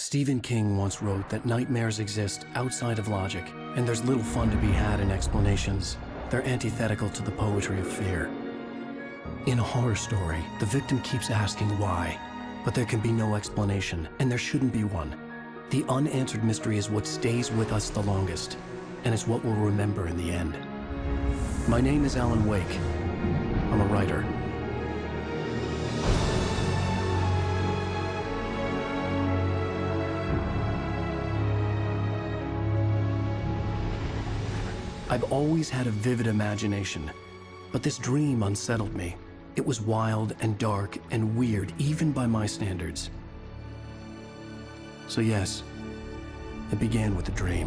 Stephen King once wrote that nightmares exist outside of logic, and there's little fun to be had in explanations. They're antithetical to the poetry of fear. In a horror story, the victim keeps asking why, but there can be no explanation, and there shouldn't be one. The unanswered mystery is what stays with us the longest, and it's what we'll remember in the end. My name is Alan Wake. I'm a writer. I've always had a vivid imagination, but this dream unsettled me. It was wild and dark and weird, even by my standards. So yes, it began with a dream.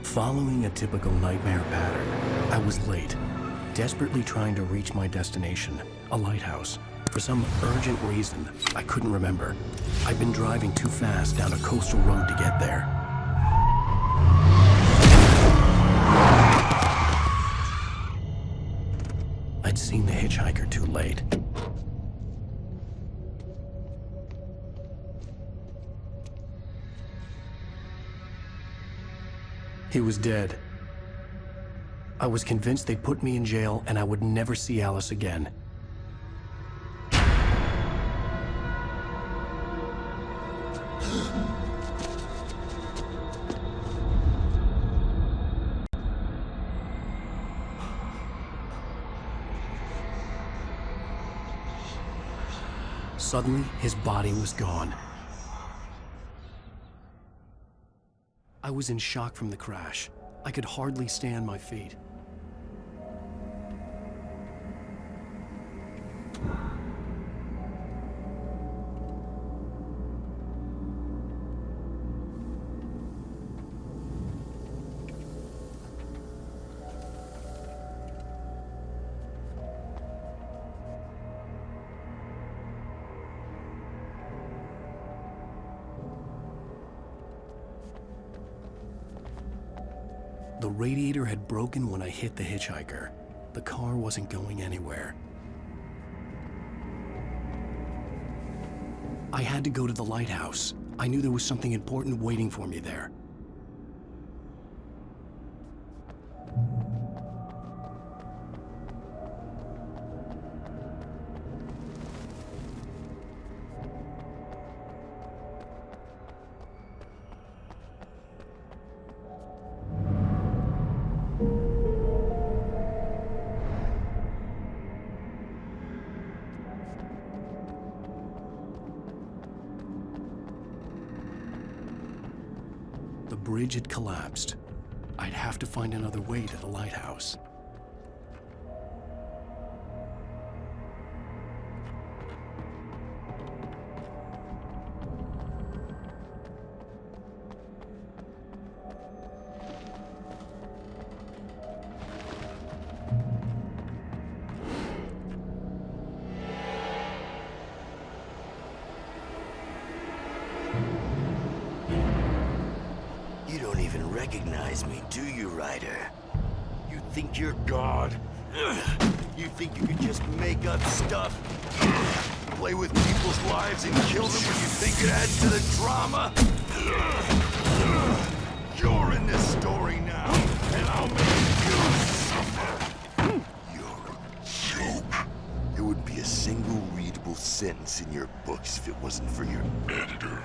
Following a typical nightmare pattern, I was late, desperately trying to reach my destination, a lighthouse. For some urgent reason, I couldn't remember. I'd been driving too fast down a coastal road to get there. I'd seen the hitchhiker too late. He was dead. I was convinced they'd put me in jail and I would never see Alice again. Suddenly, his body was gone. I was in shock from the crash. I could hardly stay on my feet. The radiator had broken when I hit the hitchhiker. The car wasn't going anywhere. I had to go to the lighthouse. I knew there was something important waiting for me there. The bridge had collapsed. I'd have to find another way to the lighthouse. You don't even recognize me, do you, Ryder? You think you're God? You think you can just make up stuff? Play with people's lives and kill them when you think it adds to the drama? You're in this story now, and I'll make you suffer! You're a joke. There wouldn't be a single readable sentence in your books if it wasn't for your editor.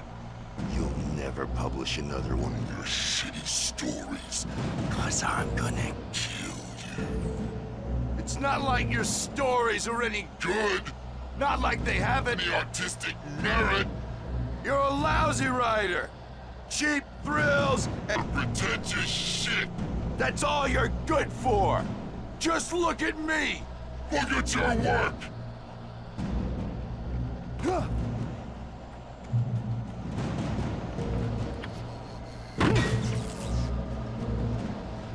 You'll never publish another one of your shitty stories, 'cause I'm gonna kill you. It's not like your stories are any good. Not like they have any artistic merit. You're a lousy writer. Cheap thrills and pretentious shit. That's all you're good for. Just look at me. Look at your work.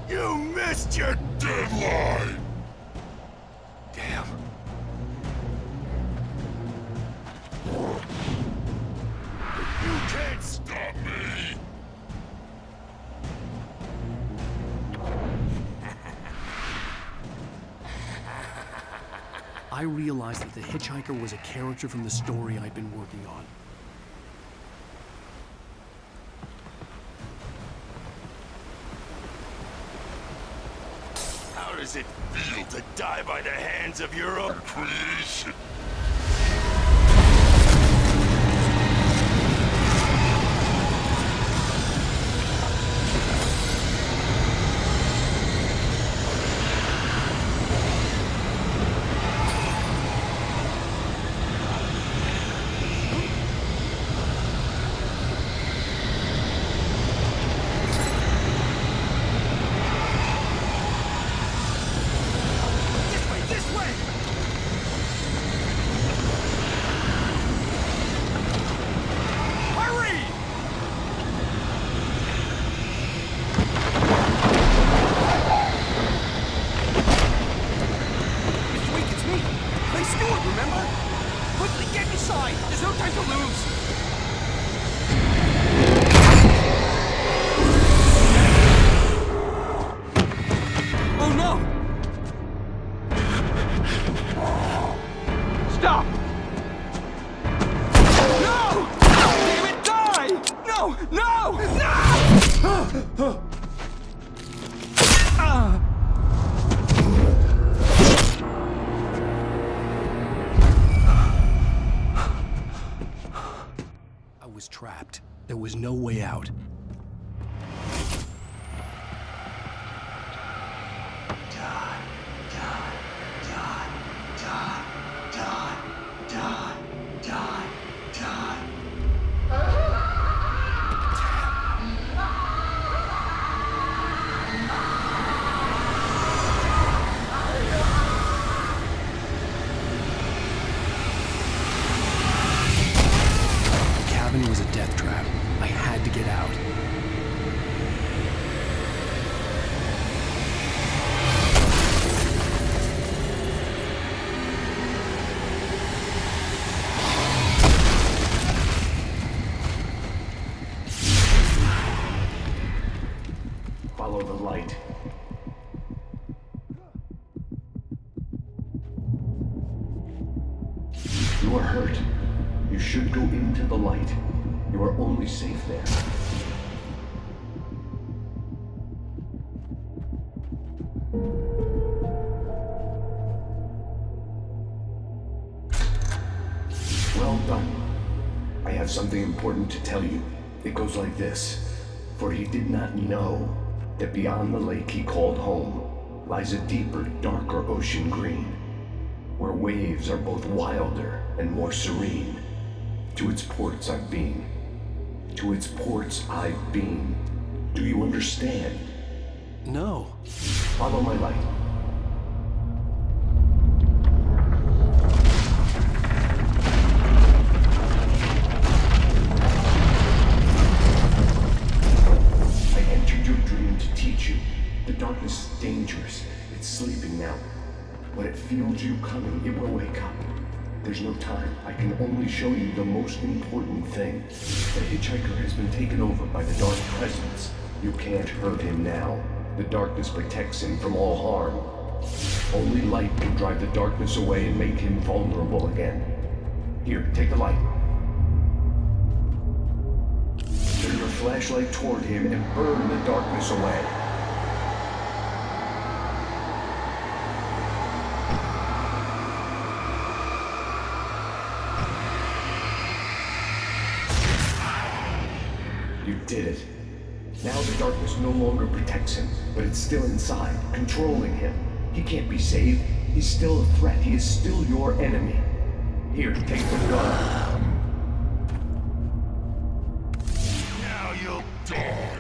You missed your deadline! Damn. You can't stop me! I realized that the hitchhiker was a character from the story I'd been working on. How does it feel to die by the hands of your own creation? I was trapped. There was no way out. The cabin was a death trap. I had to get out. Follow the light. You are hurt. You should go into the light. You are only safe there. Well done. I have something important to tell you. It goes like this. For he did not know that beyond the lake he called home lies a deeper, darker ocean green, where waves are both wilder and more serene. To its ports I've been. To its ports I've been. Do you understand? No. Follow my light. I entered your dream to teach you. The darkness is dangerous. It's sleeping now. When it feels you coming, it will wake up. There's no time. I can only show you the most important thing. The hitchhiker has been taken over by the dark presence. You can't hurt him now. The darkness protects him from all harm. Only light can drive the darkness away and make him vulnerable again. Here, take the light. Turn your flashlight toward him and burn the darkness away. You did it. Now the darkness no longer protects him, but it's still inside, controlling him. He can't be saved. He's still a threat. He is still your enemy. Here, take the gun. Now you'll die.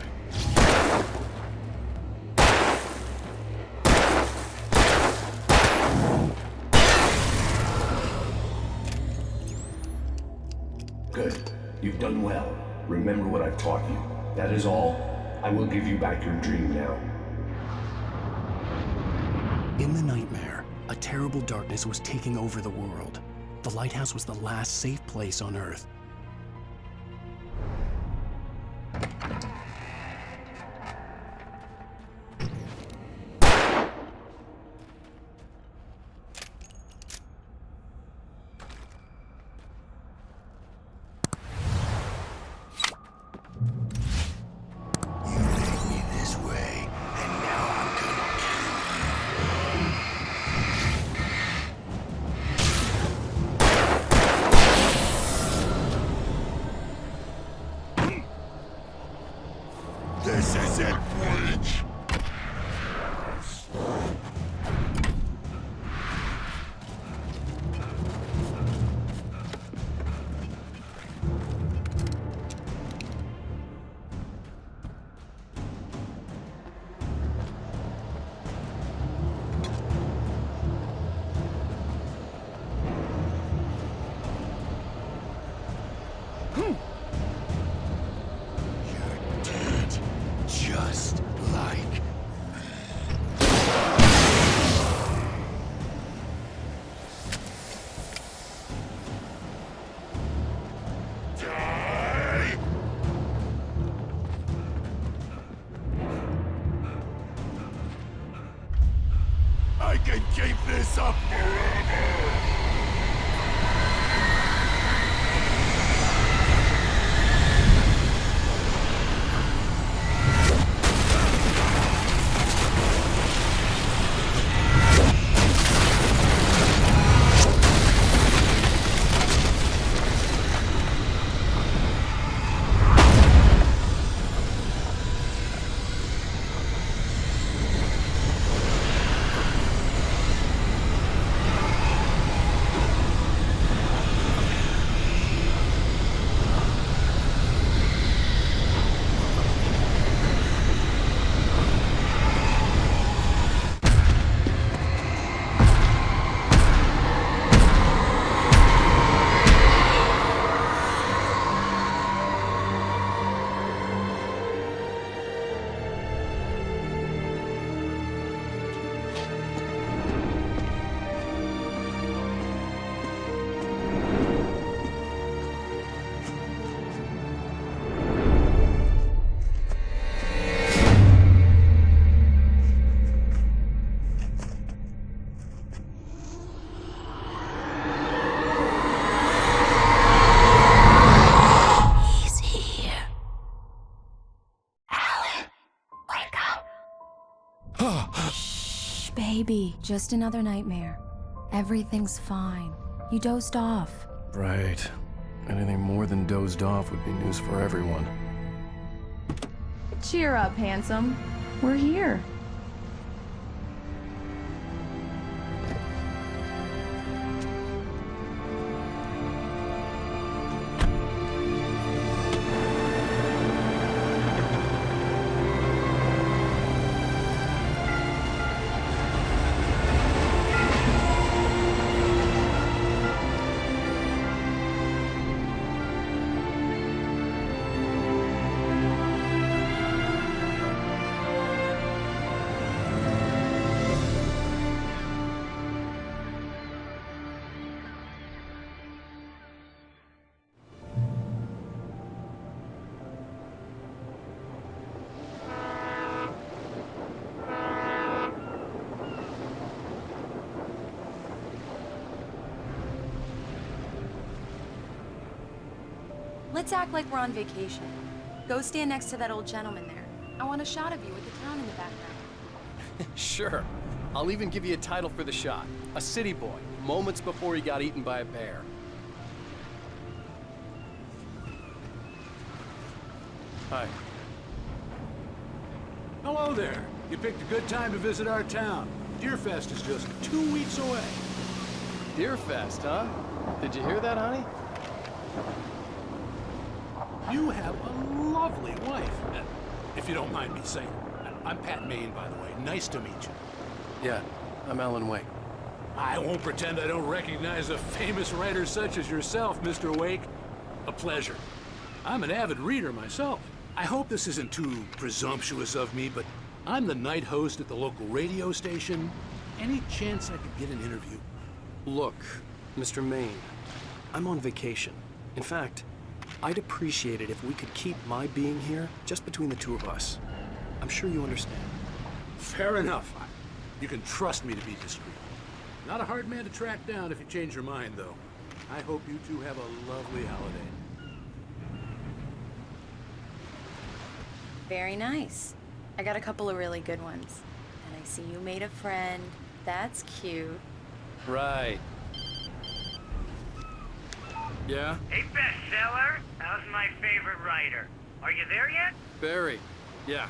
Good. You've done well. Remember what I've taught you. That is all. I will give you back your dream now. In the nightmare, a terrible darkness was taking over the world. The lighthouse was the last safe place on Earth. keep this up forever! Shh, baby. Just another nightmare. Everything's fine. You dozed off. Right. Anything more than dozed off would be news for everyone. Cheer up, handsome. We're here. Let's act like we're on vacation. Go stand next to that old gentleman there. I want a shot of you with the town in the background. Sure. I'll even give you a title for the shot. A city boy, moments before he got eaten by a bear. Hi. Hello there. You picked a good time to visit our town. Deerfest is just 2 weeks away. Deerfest, huh? Did you hear that, honey? You have a lovely wife, if you don't mind me saying. I'm Pat Maine, by the way. Nice to meet you. Yeah, I'm Alan Wake. I won't pretend I don't recognize a famous writer such as yourself, Mr. Wake. A pleasure. I'm an avid reader myself. I hope this isn't too presumptuous of me, but I'm the night host at the local radio station. Any chance I could get an interview? Look, Mr. Maine, I'm on vacation. In fact, I'd appreciate it if we could keep my being here just between the two of us. I'm sure you understand. Fair enough. You can trust me to be discreet. Not a hard man to track down if you change your mind, though. I hope you two have a lovely holiday. Very nice. I got a couple of really good ones. And I see you made a friend. That's cute. Right. Yeah? Hey, bestseller. How's my favorite writer? Are you there yet? Barry. Yeah,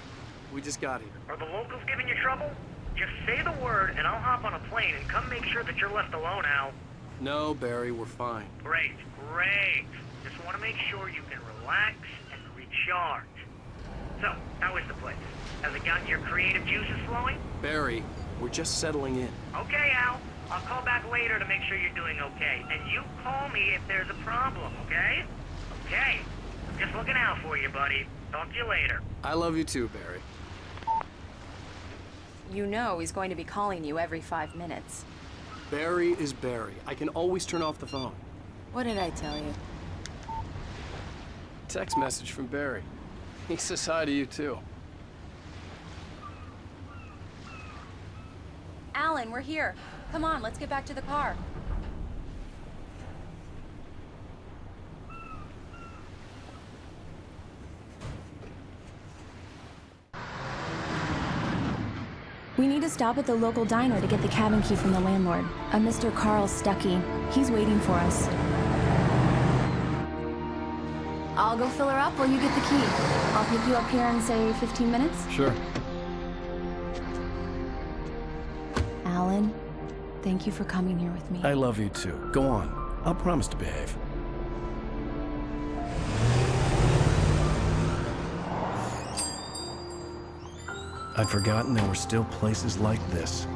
we just got here. Are the locals giving you trouble? Just say the word and I'll hop on a plane and come make sure that you're left alone, Al. No, Barry, we're fine. Great, great. Just want to make sure you can relax and recharge. So, how is the place? Has it gotten your creative juices flowing? Barry, we're just settling in. Okay, Al. I'll call back later to make sure you're doing okay. And you call me if there's a problem, okay? Okay. I'm just looking out for you, buddy. Talk to you later. I love you too, Barry. You know he's going to be calling you every 5 minutes. Barry is Barry. I can always turn off the phone. What did I tell you? Text message from Barry. He says hi to you too. Alan. Alan, we're here. Come on, let's get back to the car. We need to stop at the local diner to get the cabin key from the landlord, a Mr. Carl Stuckey. He's waiting for us. I'll go fill her up while you get the key. I'll pick you up here in, say, 15 minutes? Sure. Alan, thank you for coming here with me. I love you too. Go on. I'll promise to behave. I'd forgotten there were still places like this.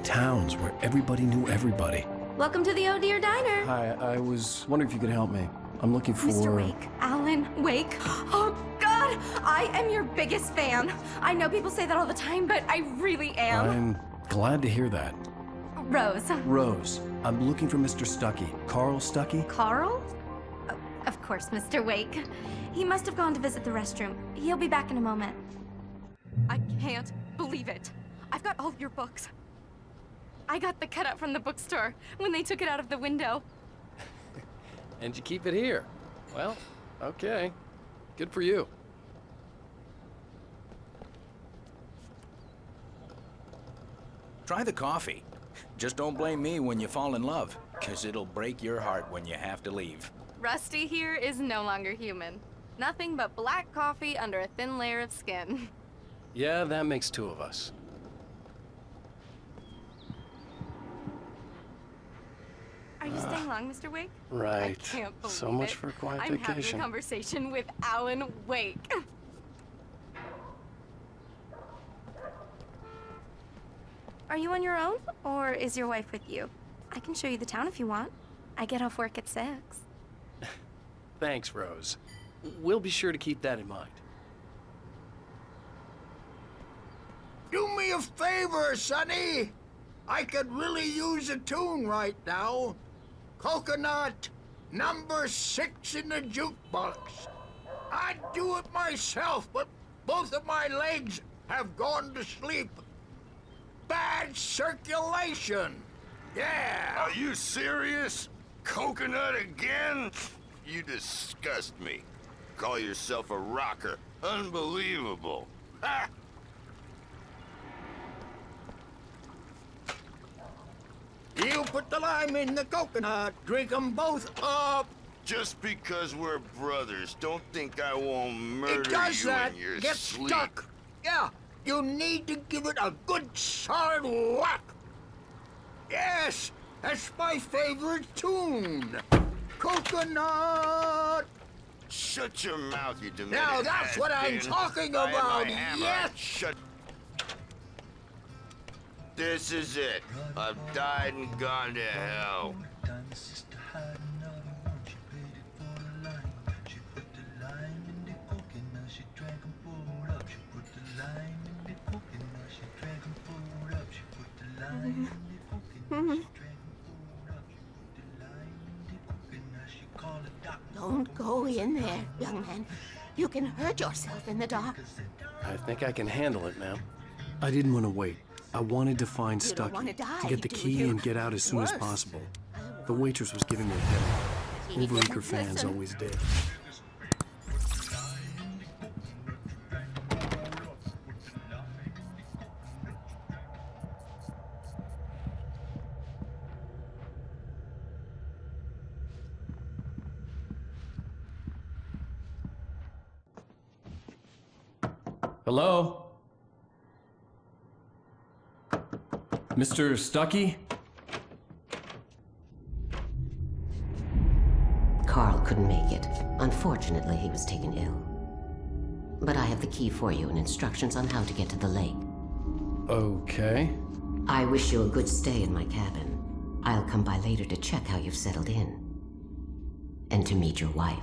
Towns where everybody knew everybody. Welcome to the Oh Dear Diner. Hi, I was wondering if you could help me. I'm looking for... Mr. Wake. Alan Wake. Oh, God! I am your biggest fan. I know people say that all the time, but I really am. I'm glad to hear that. Rose. Rose, I'm looking for Mr. Stuckey. Carl Stuckey? Carl? Oh, of course, Mr. Wake. He must have gone to visit the restroom. He'll be back in a moment. I can't believe it. I've got all of your books. I got the cutout from the bookstore when they took it out of the window. And you keep it here. Well, okay. Good for you. Try the coffee. Just don't blame me when you fall in love, 'cause it'll break your heart when you have to leave. Rusty here is no longer human. Nothing but black coffee under a thin layer of skin. Yeah, that makes two of us. Are you staying long, Mr. Wake? Right. I can't believe So much it. for a quiet I'm having a vacation. conversation with Alan Wake. Are you on your own, or is your wife with you? I can show you the town if you want. I get off work at 6. Thanks, Rose. We'll be sure to keep that in mind. Do me a favor, Sonny. I could really use a tune right now. Coconut, number 6 in the jukebox. I'd do it myself, but both of my legs have gone to sleep. Bad circulation. Yeah. Are you serious? Coconut again? You disgust me. Call yourself a rocker. Unbelievable. Ha! You put the lime in the coconut. Drink them both up. Just because we're brothers, don't think I won't murder It does you that. in your Get sleep. stuck. Yeah, you need to give it a good solid whack. Yes, that's my favorite tune. Coconut. Shut your mouth, you demented Now that's what I'm has-been. talking I have my about. hammer. Yes. Shut. This is it. I've died and gone to hell. Don't go in there, young man. You can hurt yourself in the dark. I think I can handle it, ma'am. I didn't want to wait. I wanted to find You don't Stuckey, wanna die, to get the do key you? and get out as soon as Worse. possible. The waitress was giving me a headache. He Overeager didn't fans listen. always did. Hello? Mr. Stuckey? Carl couldn't make it. Unfortunately, he was taken ill. But I have the key for you and instructions on how to get to the lake. Okay. I wish you a good stay in my cabin. I'll come by later to check how you've settled in. And to meet your wife.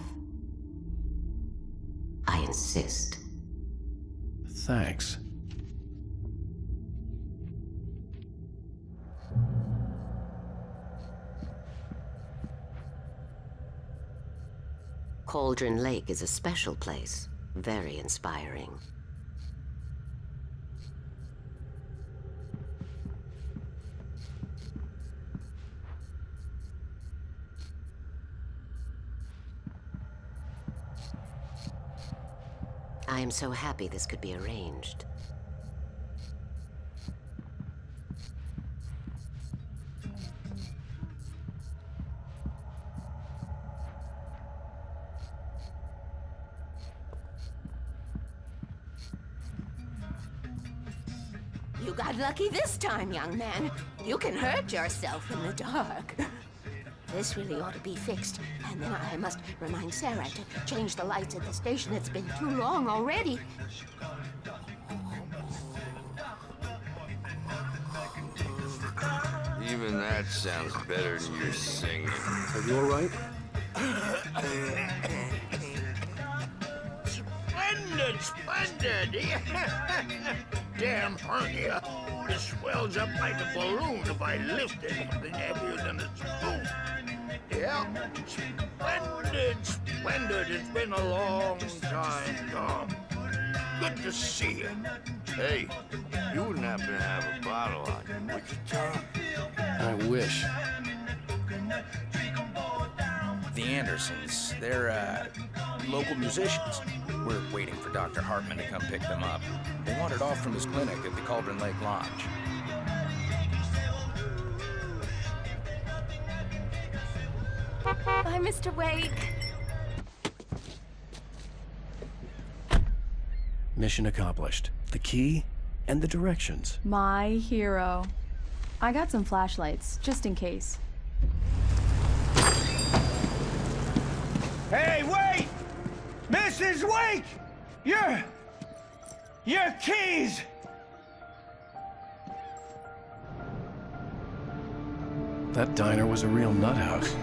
I insist. Thanks. Cauldron Lake is a special place. Very inspiring. I am so happy this could be arranged. You got lucky this time, young man. You can hurt yourself in the dark. This really ought to be fixed. And then I must remind Sarah to change the lights at the station. It's been too long already. Even that sounds better than your singing. Are you all right? Splendid, splendid! Damn hernia. It swells up like a balloon if I lift it. Something heavier than a spoon. Yeah, splendid, splendid. It's been a long time, Tom. Good to see you. Hey, you wouldn't happen to have a bottle on you, would you, Tom? I wish. The Andersons, they're, local musicians. We're waiting for Dr. Hartman to come pick them up. They wandered off from his clinic at the Cauldron Lake Lodge. Bye, Mr. Wake. Mission accomplished. The key and the directions. My hero. I got some flashlights, just in case. Hey, wait! Mrs. Wake! Your keys! That diner was a real nut house.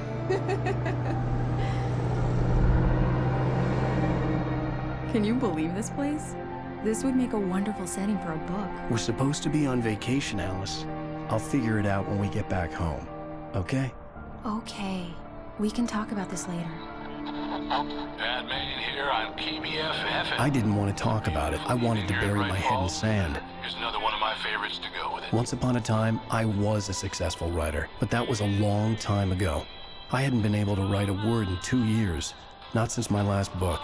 Can you believe this place? This would make a wonderful setting for a book. We're supposed to be on vacation, Alice. I'll figure it out when we get back home. Okay? Okay. We can talk about this later. Bad Main here on KBFF. I didn't want to talk about it. I wanted to bury my head in sand. Here's another one of my favorites to go with it. Once upon a time, I was a successful writer, but that was a long time ago. I hadn't been able to write a word in 2 years. Not since my last book.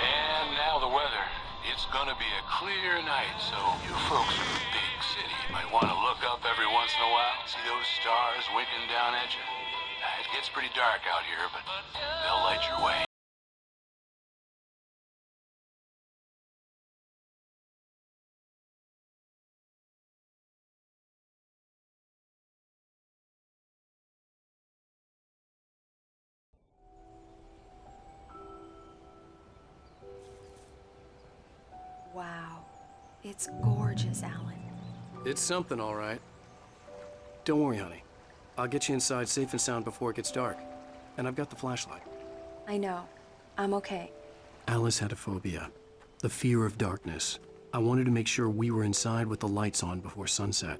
And now the weather. It's gonna be a clear night, so you folks in the big city might want to look up every once in a while. See those stars winking down at you? It gets pretty dark out here, but they'll light your way. Wow. It's gorgeous, Alan. It's something, all right. Don't worry, honey. I'll get you inside safe and sound before it gets dark. And I've got the flashlight. I know. I'm okay. Alice had a phobia. The fear of darkness. I wanted to make sure we were inside with the lights on before sunset.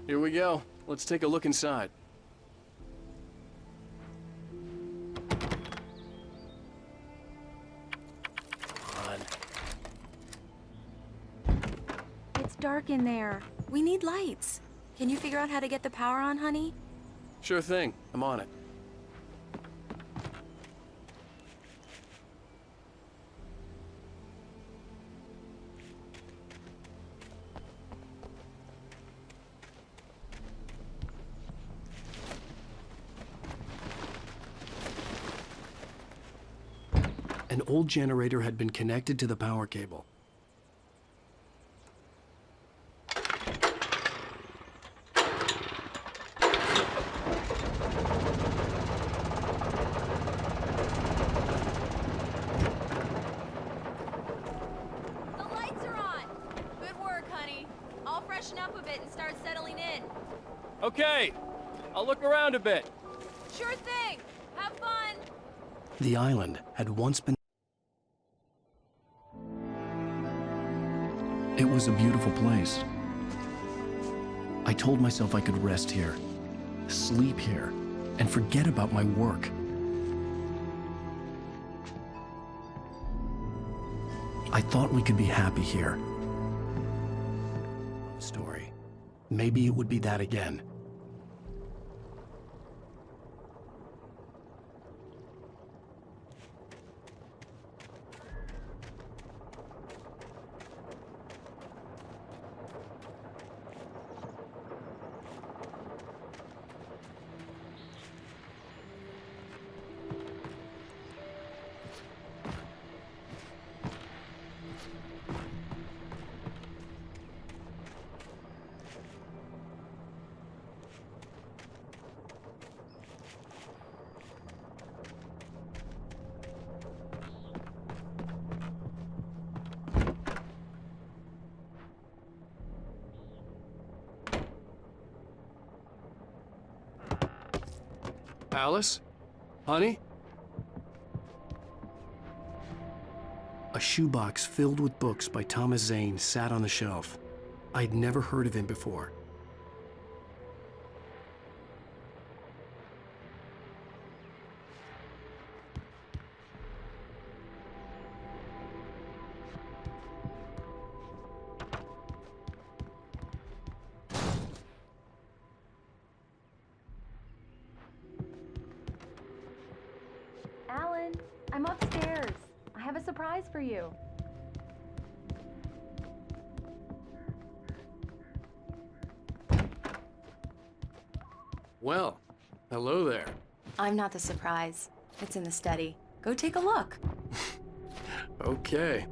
Here we go. Let's take a look inside. It's dark in there. We need lights. Can you figure out how to get the power on, honey? Sure thing. I'm on it. An old generator had been connected to the power cable. The lights are on! Good work, honey. I'll freshen up a bit and start settling in. Okay, I'll look around a bit. Sure thing! Have fun! The island had once been... It was a beautiful place. I told myself I could rest here, sleep here, and forget about my work. I thought we could be happy here. Story. Maybe it would be that again. Alice? Honey? A shoebox filled with books by Thomas Zane sat on the shelf. I'd never heard of him before. Alan, I'm upstairs. I have a surprise for you. Well, hello there. I'm not the surprise. It's in the study. Go take a look. Okay.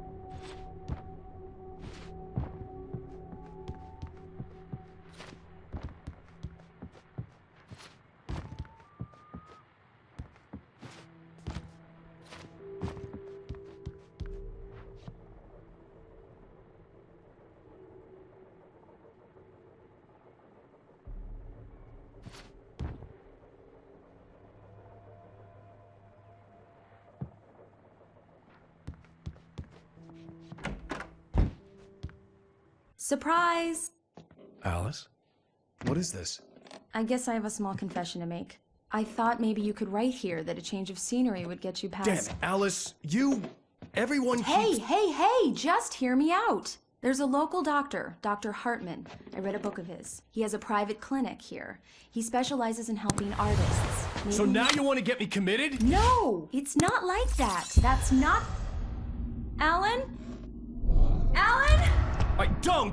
Surprise! Alice? What is this? I guess I have a small confession to make. I thought maybe you could write here that a change of scenery would get you past... Damn it, Alice! Everyone Hey, keeps... hey! Just hear me out! There's a local doctor, Dr. Hartman. I read a book of his. He has a private clinic here. He specializes in helping artists. So now you want to get me committed? No! It's not like that. That's not... Alan? Alan?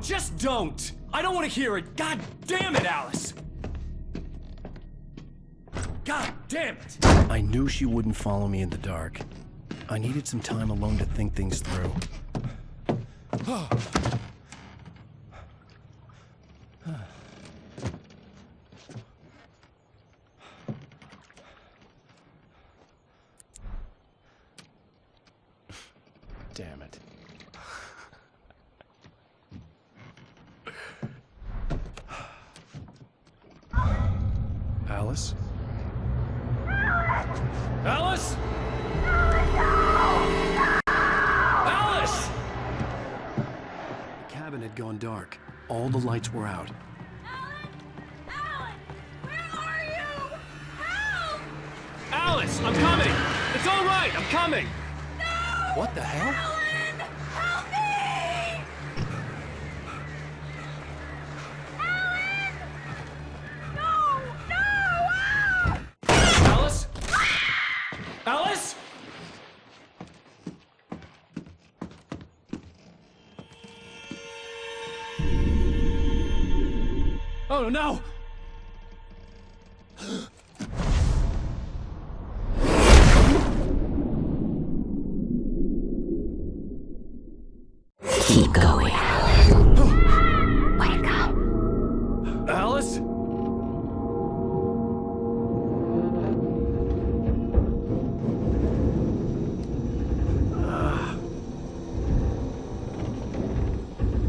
Just don't! I don't want to hear it! God damn it, Alice! God damn it! I knew she wouldn't follow me in the dark. I needed some time alone to think things through. Damn it. Alice? Alice? Alice! The cabin had gone dark. All the lights were out. Alice, I'm coming! It's all right, I'm coming! What the hell? Help me! Alice? Alice? Oh no!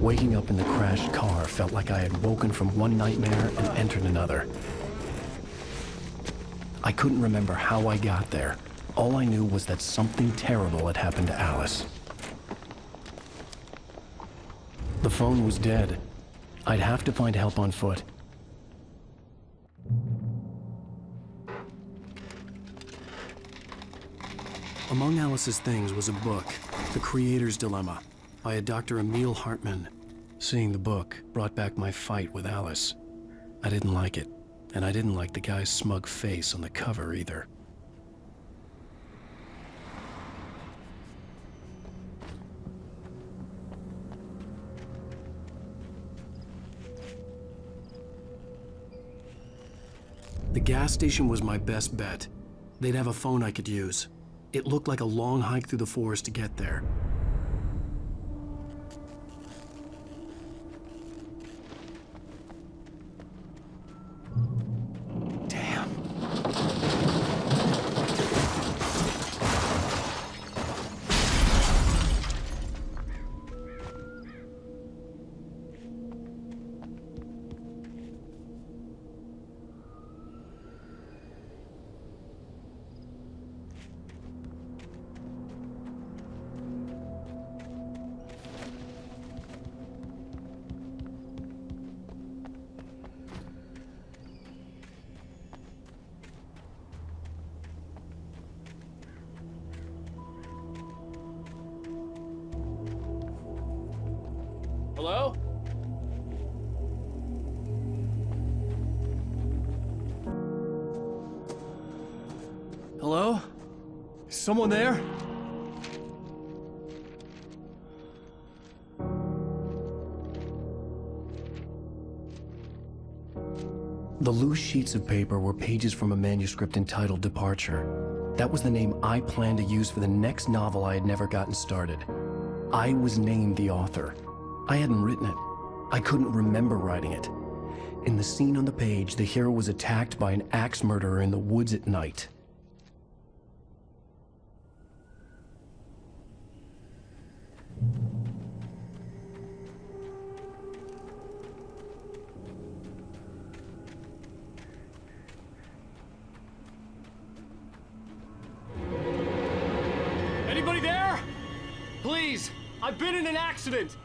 Waking up in the crashed car felt like I had woken from one nightmare and entered another. I couldn't remember how I got there. All I knew was that something terrible had happened to Alice. The phone was dead. I'd have to find help on foot. Among Alice's things was a book, The Creator's Dilemma, by a Dr. Emil Hartman. Seeing the book brought back my fight with Alice. I didn't like it, and I didn't like the guy's smug face on the cover either. The gas station was my best bet. They'd have a phone I could use. It looked like a long hike through the forest to get there. Hello? Hello? Is someone there? The loose sheets of paper were pages from a manuscript entitled Departure. That was the name I planned to use for the next novel I had never gotten started. I was named the author. I hadn't written it. I couldn't remember writing it. In the scene on the page, the hero was attacked by an axe murderer in the woods at night. Anybody there? Please, I've been in an accident.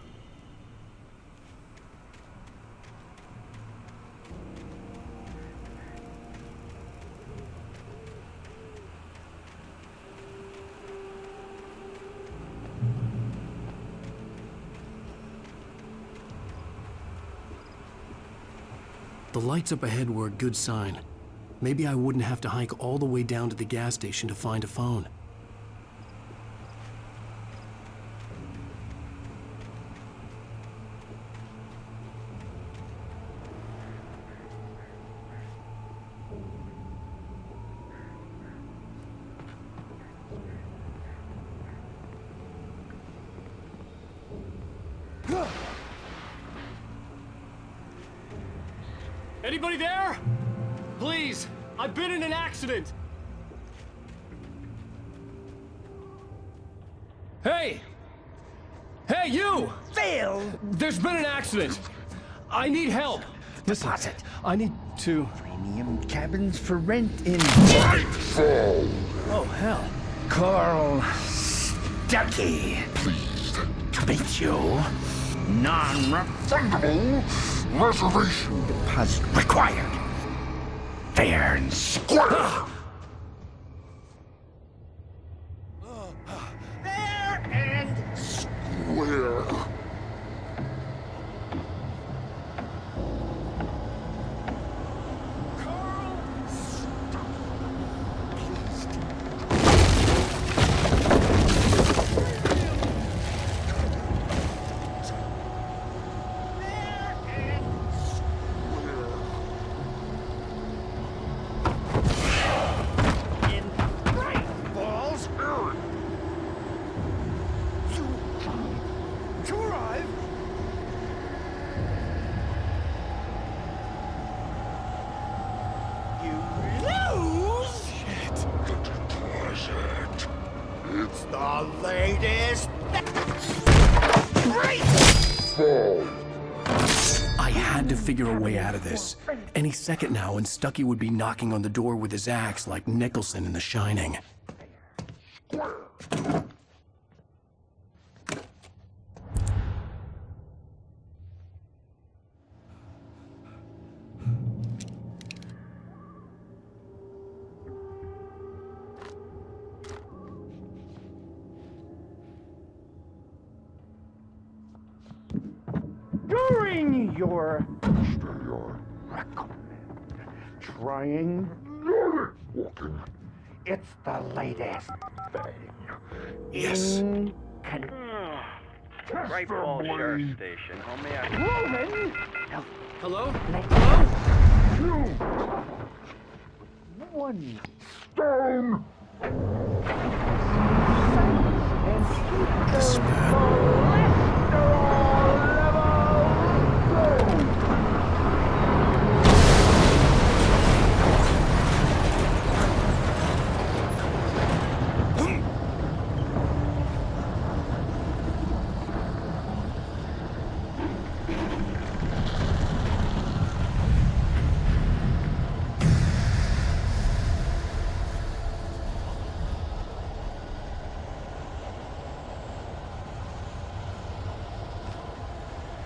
The lights up ahead were a good sign. Maybe I wouldn't have to hike all the way down to the gas station to find a phone. Anybody there? Please, I've been in an accident. Hey! Hey, you! Phil! There's been an accident. I need help. Listen, I need to... Premium cabins for rent in... Nightfall! Oh, hell. Carl Stuckey. Pleased To meet you. Non-refundable reservation deposit required. Fair and square. Fair and square. It's the latest. Great! I had to figure a way out of this. Any second now, and Stucky would be knocking on the door with his axe like Nicholson in The Shining. During your trying, it's the latest thing. Yes. Right Falls Sheriff Station. How may I... Roman! Hello? Hello? One stone.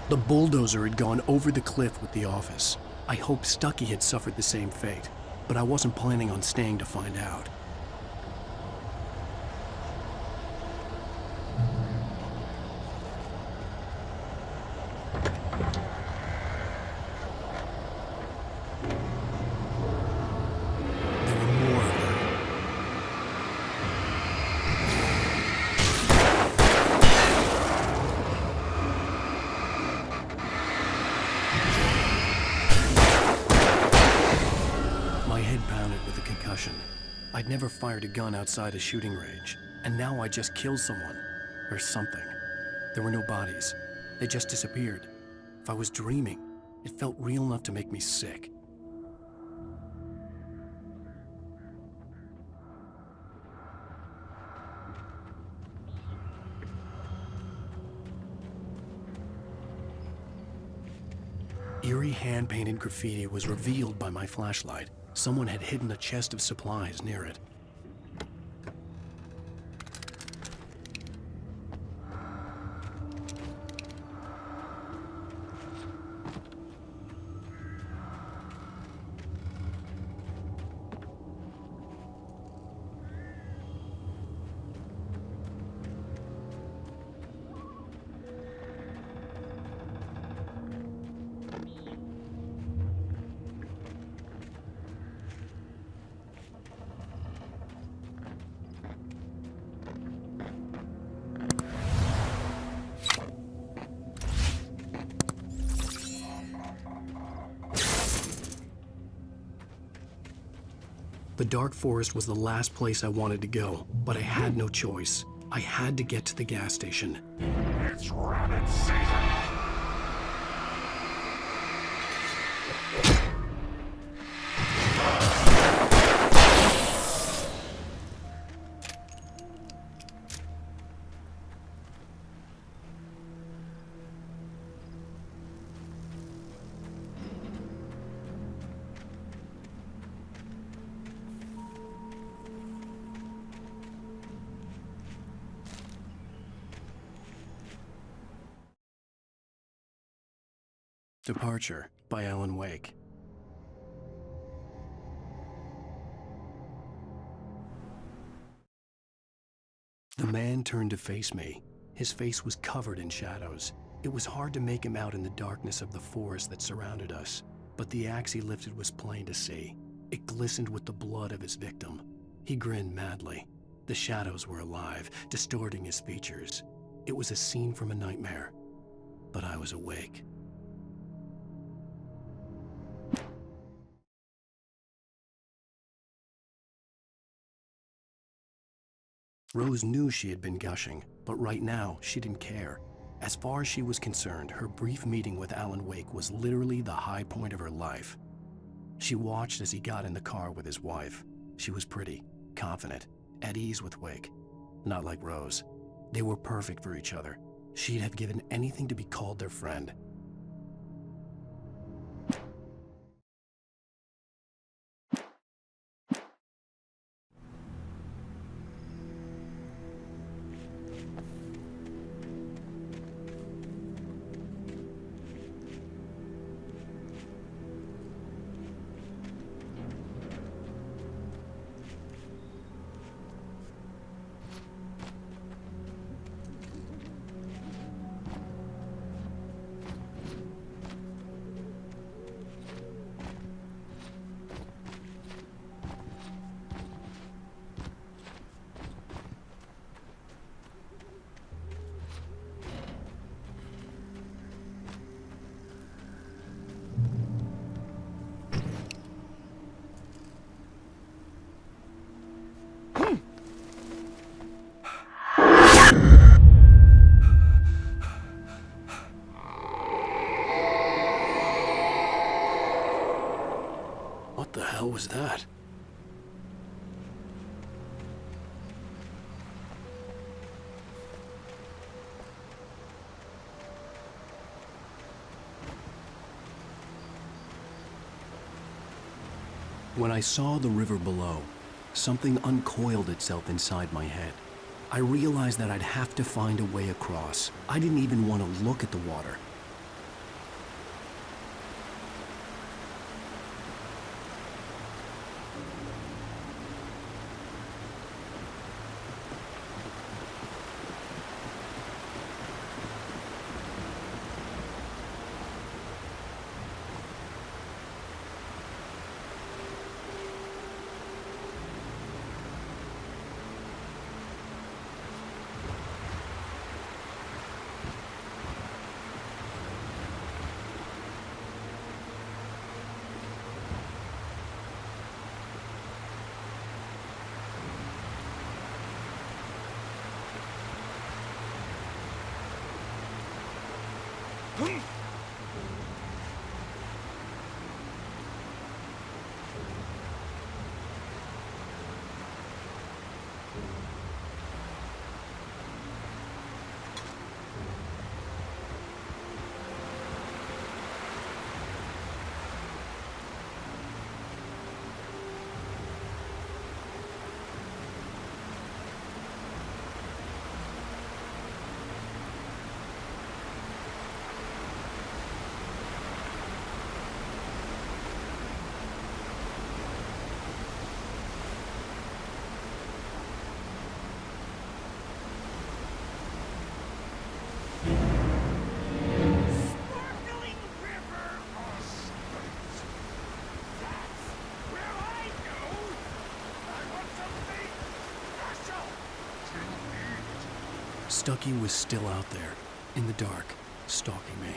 The bulldozer had gone over the cliff with the office. I hoped Stucky had suffered the same fate, but I wasn't planning on staying to find out. I'd never fired a gun outside a shooting range, and now I just killed someone, or something. There were no bodies. They just disappeared. If I was dreaming, it felt real enough to make me sick. Eerie hand-painted graffiti was revealed by my flashlight. Someone had hidden a chest of supplies near it. The dark forest was the last place I wanted to go, but I had no choice. I had to get to the gas station. It's rabbit season. Departure by Alan Wake. The man turned to face me. His face was covered in shadows. It was hard to make him out in the darkness of the forest that surrounded us, but the axe he lifted was plain to see. It glistened with the blood of his victim. He grinned madly. The shadows were alive, distorting his features. It was a scene from a nightmare, but I was awake. Rose knew she had been gushing, but right now, she didn't care. As far as she was concerned, her brief meeting with Alan Wake was literally the high point of her life. She watched as he got in the car with his wife. She was pretty, confident, at ease with Wake. Not like Rose. They were perfect for each other. she'd have given anything to be called their friend. What the hell was that? When I saw the river below, something uncoiled itself inside my head. I realized that I'd have to find a way across. I didn't even want to look at the water. Stucky was still out there, in the dark, stalking me.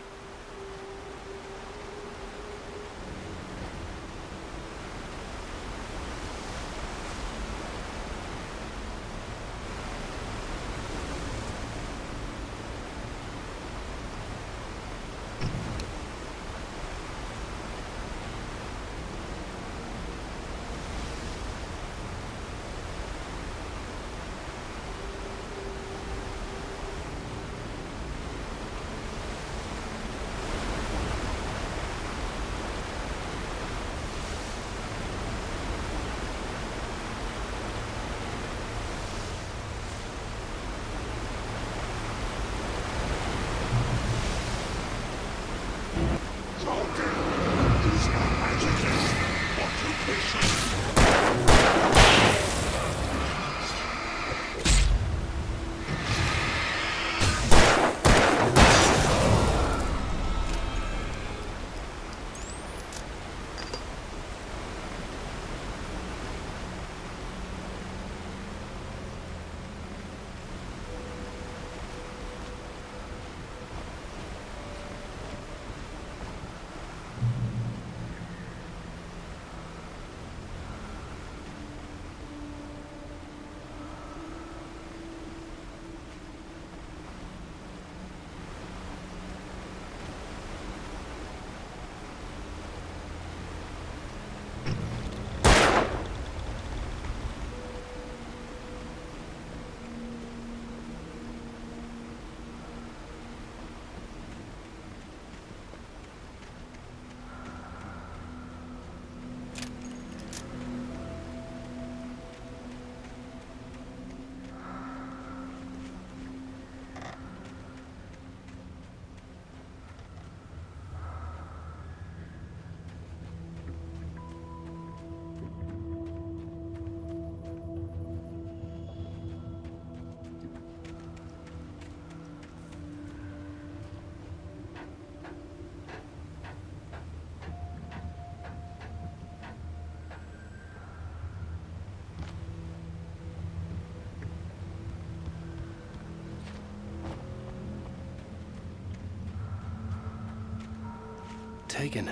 taken.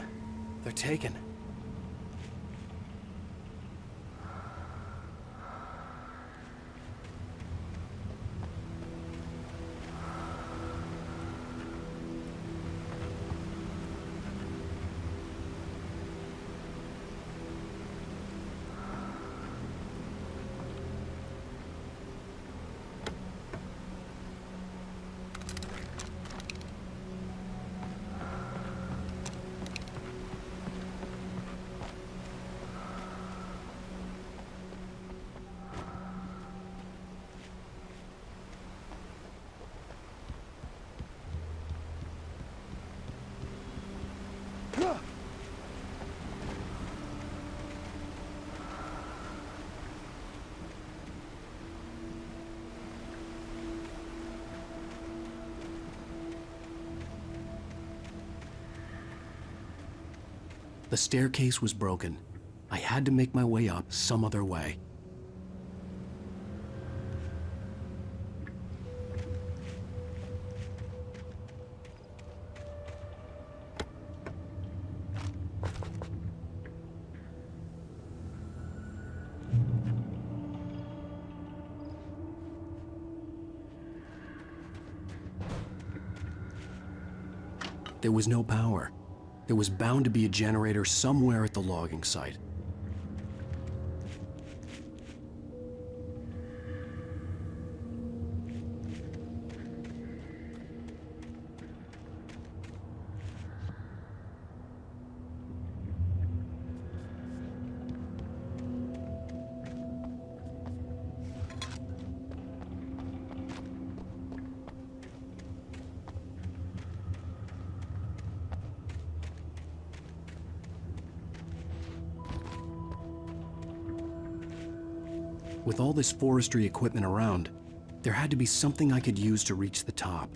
They're taken. The staircase was broken. I had to make my way up some other way. There was no power. There was bound to be a generator somewhere at the logging site. With all this forestry equipment around, there had to be something I could use to reach the top.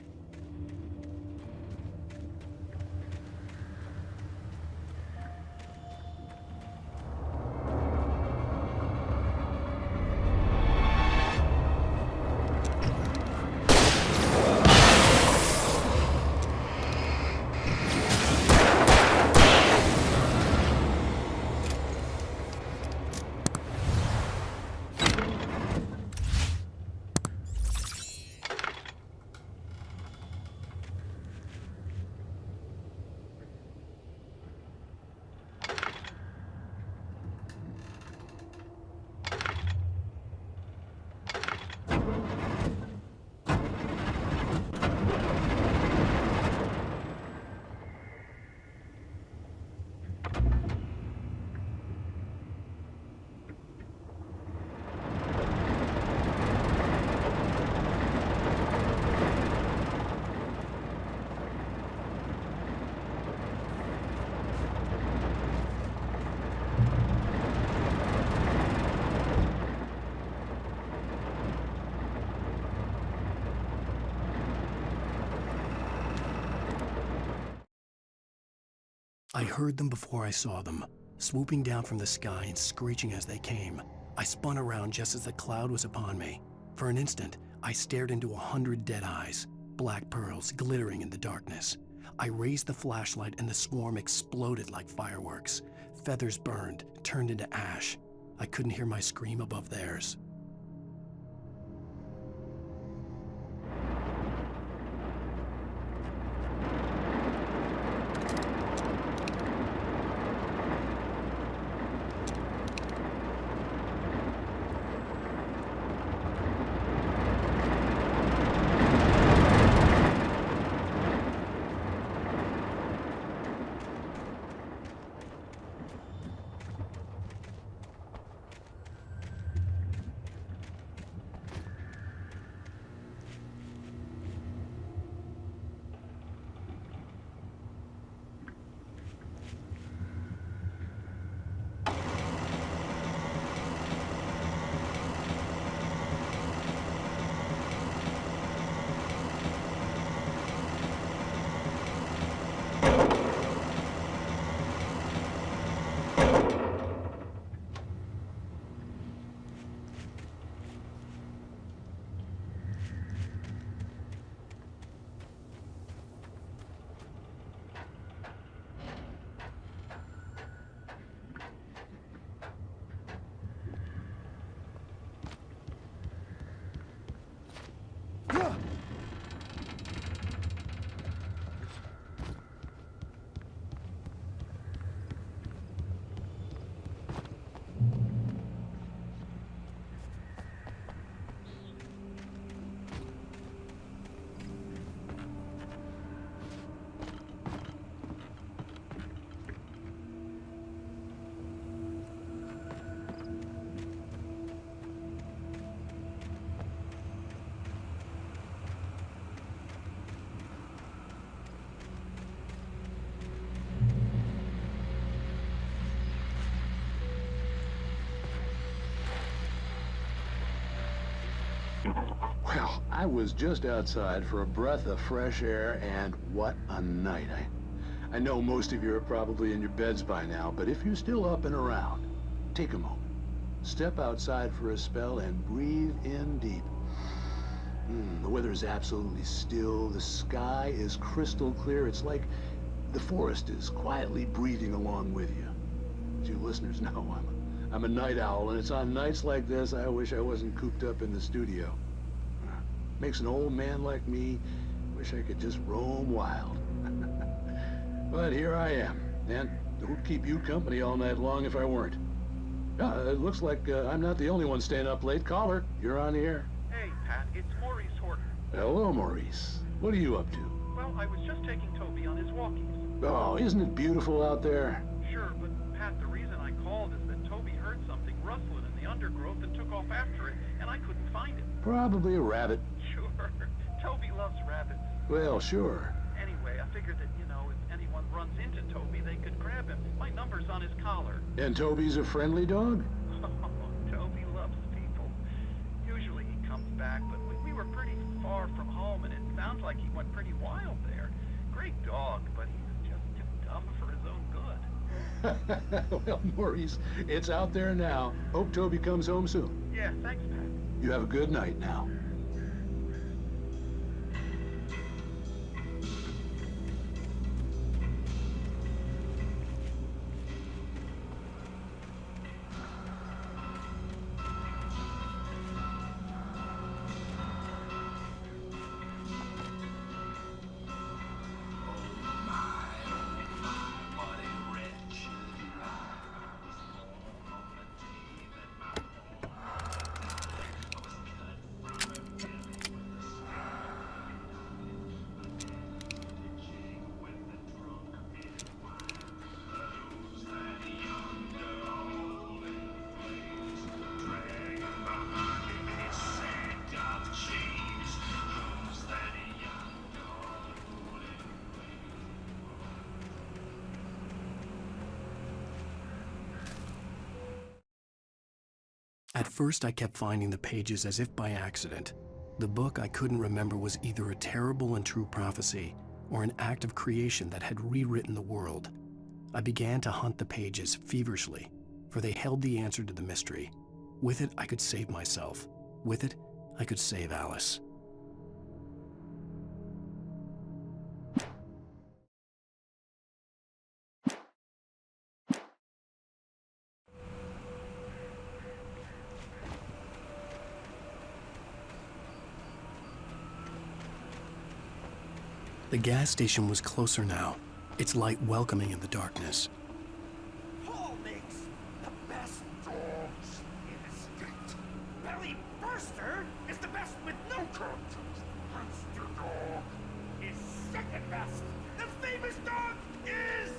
I heard them before I saw them, swooping down from the sky and screeching as they came. I spun around just as the cloud was upon me. For an instant, I stared into 100 dead eyes, black pearls glittering in the darkness. I raised the flashlight and the swarm exploded like fireworks. Feathers burned, turned into ash. I couldn't hear my scream above theirs. Well, I was just outside for a breath of fresh air, and what a night. I know most of you are probably in your beds by now, but if you're still up and around, take a moment. Step outside for a spell and breathe in deep. The weather is absolutely still. The sky is crystal clear. It's like the forest is quietly breathing along with you. As you listeners know, I'm a night owl, and it's on nights like this I wish I wasn't cooped up in the studio. Makes an old man like me wish I could just roam wild. But here I am, and who'd keep you company all night long if I weren't? It looks like I'm not the only one staying up late. Caller, you're on the air. Hey, Pat, it's Maurice Horton. Hello, Maurice. What are you up to? Well, I was just taking Toby on his walkies. Oh, isn't it beautiful out there? Sure, but Pat, the reason I called is that Toby heard something rustling in the undergrowth and took off after it, and I couldn't find it. Probably a rabbit. Sure. Toby loves rabbits. Well, sure. Anyway, I figured that, if anyone runs into Toby, they could grab him. My number's on his collar. And Toby's a friendly dog? Oh, Toby loves people. Usually he comes back, but we were pretty far from home, and it sounds like he went pretty wild there. Great dog, but he was just too dumb for his own good. Well, Maurice, it's out there now. Hope Toby comes home soon. Yeah, thanks, Pat. You have a good night now. At first, I kept finding the pages as if by accident. The book I couldn't remember was either a terrible and true prophecy or an act of creation that had rewritten the world. I began to hunt the pages feverishly, for they held the answer to the mystery. With it, I could save myself. With it, I could save Alice. The gas station was closer now, its light welcoming in the darkness. Paul makes the best dogs in the state. Belly Burster is the best with no contest. Monster Dog is second best. The famous dog is...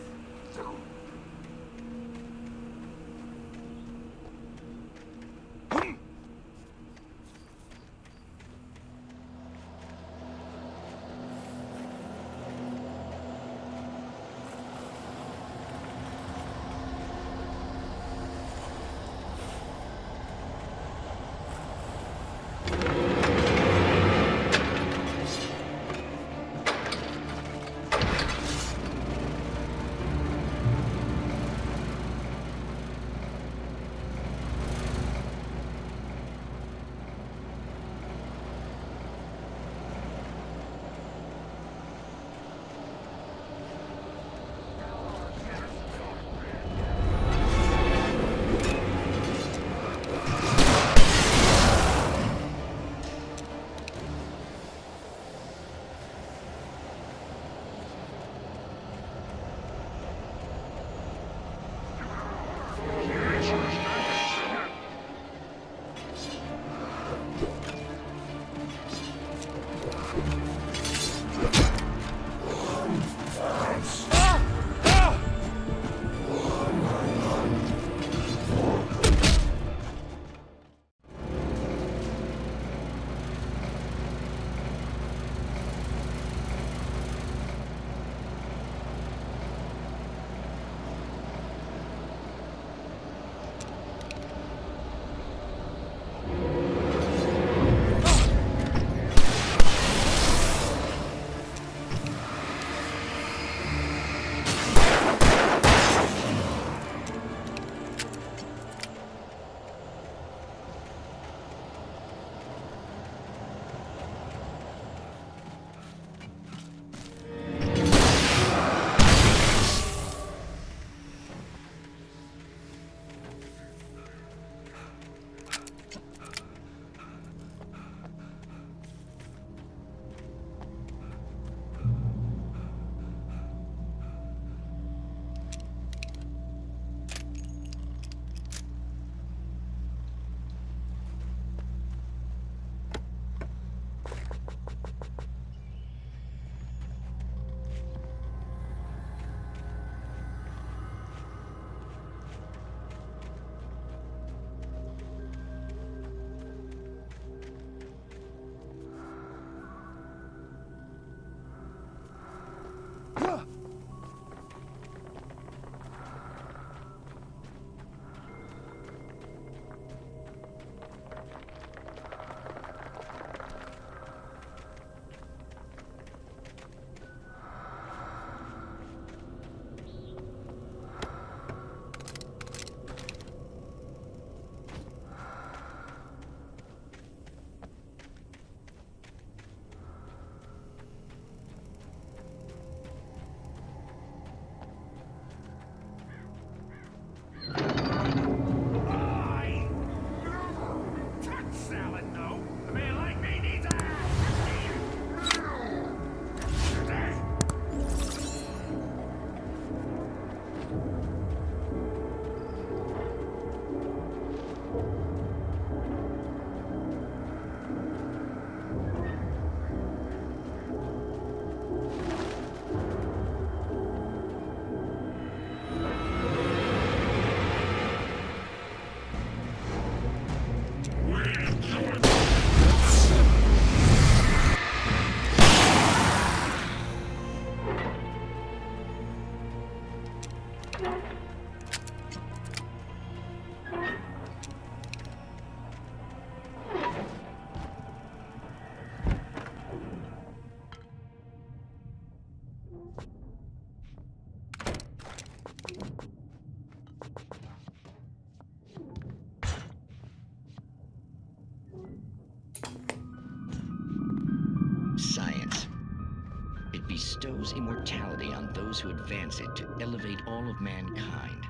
bestows immortality on those who advance it to elevate all of mankind.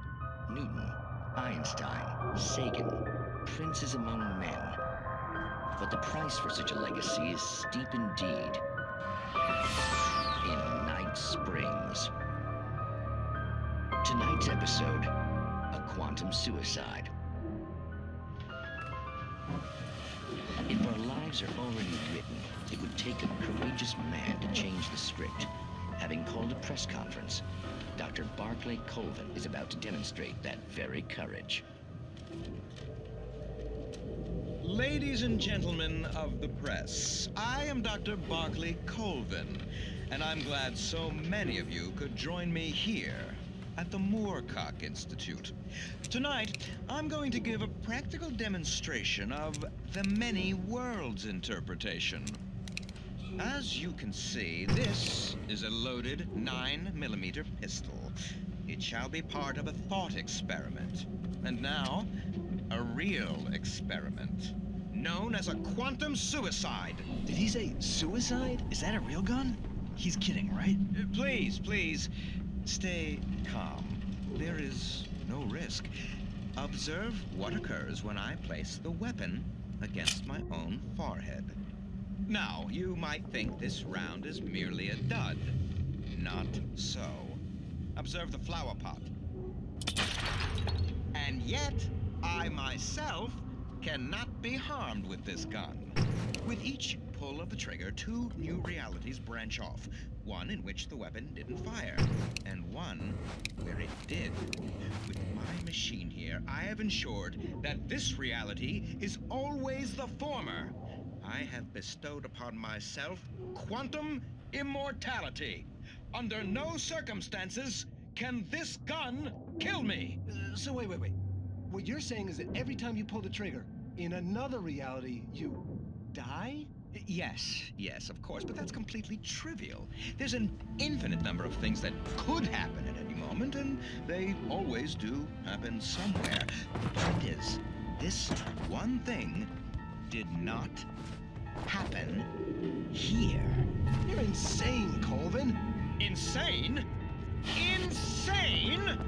Newton, Einstein, Sagan, princes among men. But the price for such a legacy is steep indeed. In Night Springs. Tonight's episode, a quantum suicide. If our lives are already written, it would take a courageous man to change the script. Having called a press conference, Dr. Barclay Colvin is about to demonstrate that very courage. Ladies and gentlemen of the press, I am Dr. Barclay Colvin, and I'm glad so many of you could join me here at the Moorcock Institute. Tonight, I'm going to give a practical demonstration of the many worlds interpretation. As you can see, this is a loaded 9mm pistol. It shall be part of a thought experiment. And now, a real experiment, known as a quantum suicide. Did he say suicide? Is that a real gun? He's kidding, right? Please, please, stay calm. There is no risk. Observe what occurs when I place the weapon against my own forehead. Now, you might think this round is merely a dud. Not so. Observe the flower pot. And yet, I myself cannot be harmed with this gun. With each pull of the trigger, two new realities branch off. One in which the weapon didn't fire, and one where it did. With my machine here, I have ensured that this reality is always the former. I have bestowed upon myself quantum immortality. Under no circumstances can this gun kill me. So wait. What you're saying is that every time you pull the trigger, in another reality, you die? Yes, of course, but that's completely trivial. There's an infinite number of things that could happen at any moment, and they always do happen somewhere. The point is, this one thing did not happen here. You're insane, Colvin. Insane? Insane?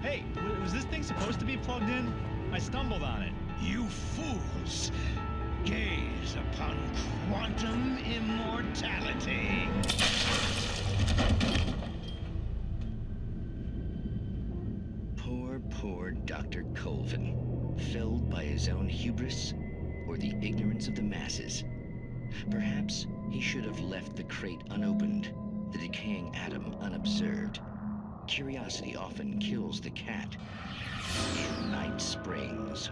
Hey, was this thing supposed to be plugged in? I stumbled on it. You fools! Gaze upon quantum immortality. Poor Dr. Colvin, felled by his own hubris or the ignorance of the masses. Perhaps he should have left the crate unopened, the decaying atom unobserved. Curiosity often kills the cat. In Night Springs.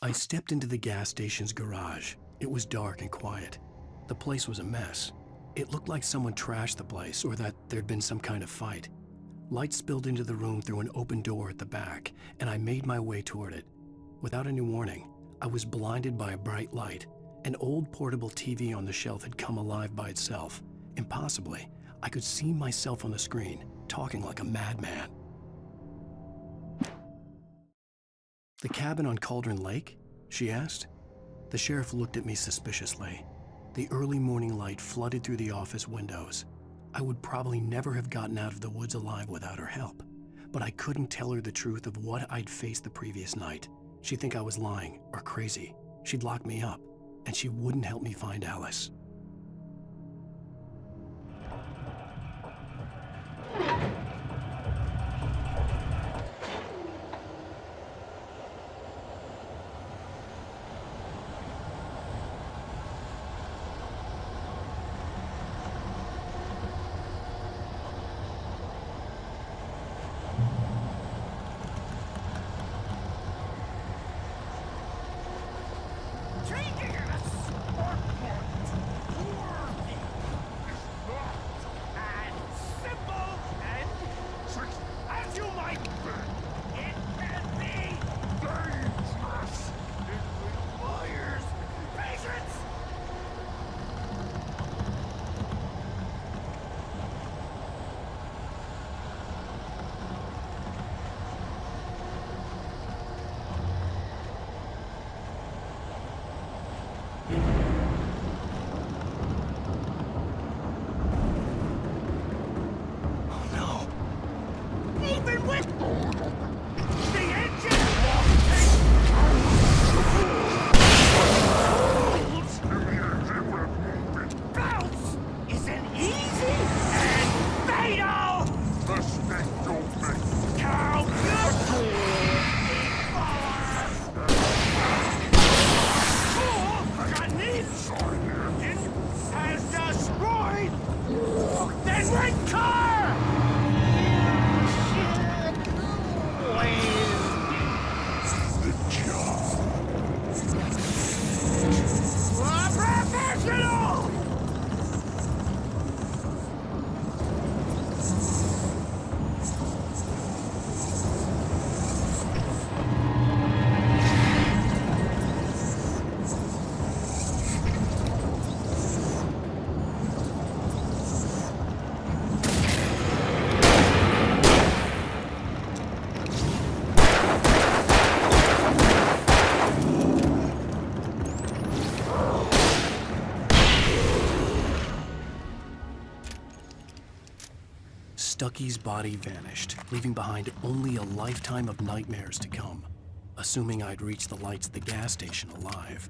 I stepped into the gas station's garage. It was dark and quiet. The place was a mess. It looked like someone trashed the place or that there'd been some kind of fight. Light spilled into the room through an open door at the back, and I made my way toward it. Without any warning, I was blinded by a bright light. An old portable TV on the shelf had come alive by itself. Impossibly, I could see myself on the screen, talking like a madman. "The cabin on Cauldron Lake?" she asked. The sheriff looked at me suspiciously. The early morning light flooded through the office windows. I would probably never have gotten out of the woods alive without her help, but I couldn't tell her the truth of what I'd faced the previous night. She'd think I was lying or crazy. She'd lock me up, and she wouldn't help me find Alice. Taking a spark point! Stucky's body vanished, leaving behind only a lifetime of nightmares to come. Assuming I'd reached the lights at the gas station alive.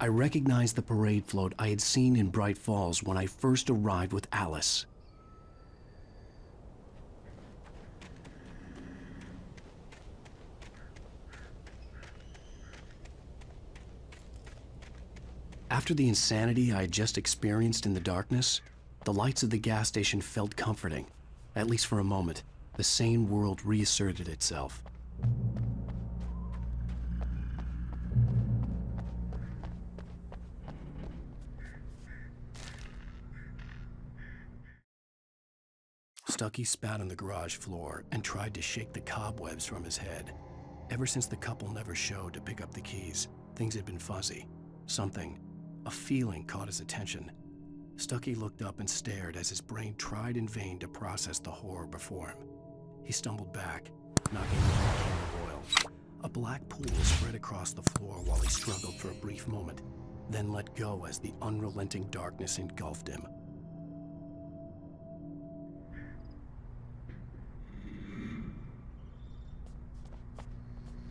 I recognized the parade float I had seen in Bright Falls when I first arrived with Alice. After the insanity I had just experienced in the darkness, the lights of the gas station felt comforting. At least for a moment, the sane world reasserted itself. Stucky spat on the garage floor and tried to shake the cobwebs from his head. Ever since the couple never showed to pick up the keys, things had been fuzzy. Something, a feeling, caught his attention. Stucky looked up and stared as his brain tried in vain to process the horror before him. He stumbled back, knocking over a can of oil. A black pool spread across the floor while he struggled for a brief moment, then let go as the unrelenting darkness engulfed him.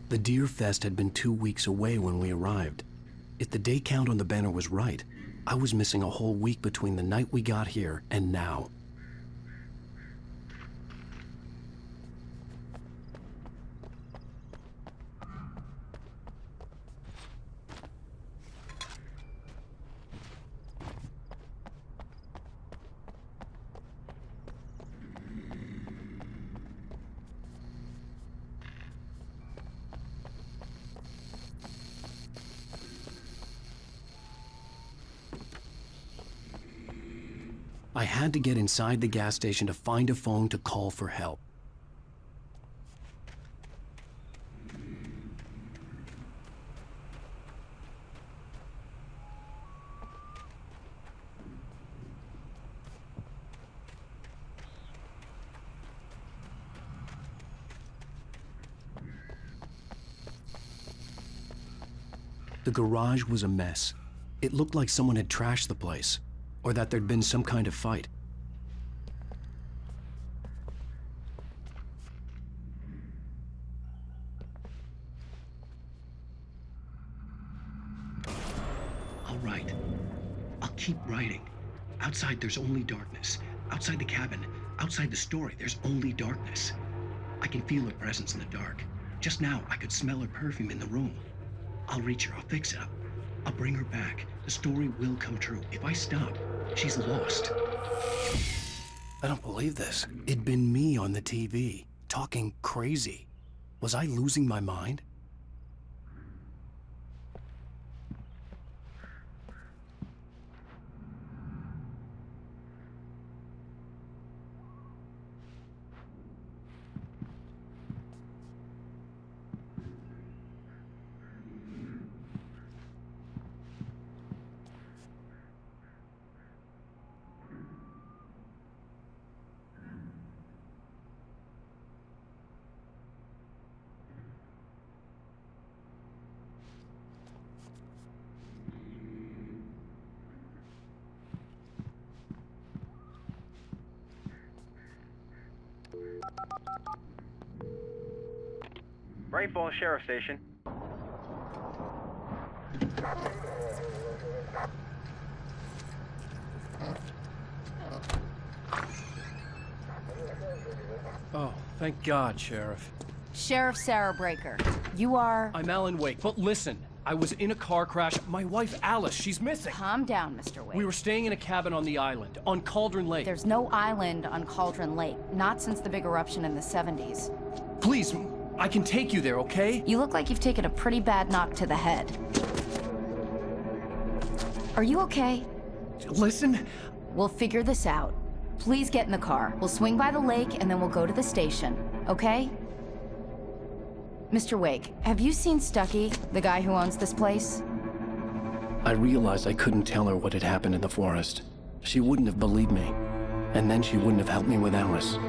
The Deer Fest had been 2 weeks away when we arrived. If the day count on the banner was right, I was missing a whole week between the night we got here and now. I had to get inside the gas station to find a phone to call for help. The garage was a mess. It looked like someone had trashed the place, or that there'd been some kind of fight. I'll write. I'll keep writing. Outside, there's only darkness. Outside the cabin, outside the story, there's only darkness. I can feel her presence in the dark. Just now, I could smell her perfume in the room. I'll reach her, I'll fix it up. I'll bring her back. The story will come true. If I stop, she's lost. I don't believe this. It'd been me on the TV, talking crazy. Was I losing my mind? Bright Falls Sheriff Station. Oh, thank God, Sheriff. Sheriff Sarah Breaker. You are... I'm Alan Wake, but listen. I was in a car crash. My wife, Alice, she's missing. Calm down, Mr. Wade. We were staying in a cabin on the island, on Cauldron Lake. There's no island on Cauldron Lake, not since the big eruption in the 70s. Please, I can take you there, okay? You look like you've taken a pretty bad knock to the head. Are you okay? Listen. We'll figure this out. Please get in the car. We'll swing by the lake and then we'll go to the station, okay? Mr. Wake, have you seen Stucky, the guy who owns this place? I realized I couldn't tell her what had happened in the forest. She wouldn't have believed me. And then she wouldn't have helped me with Alice.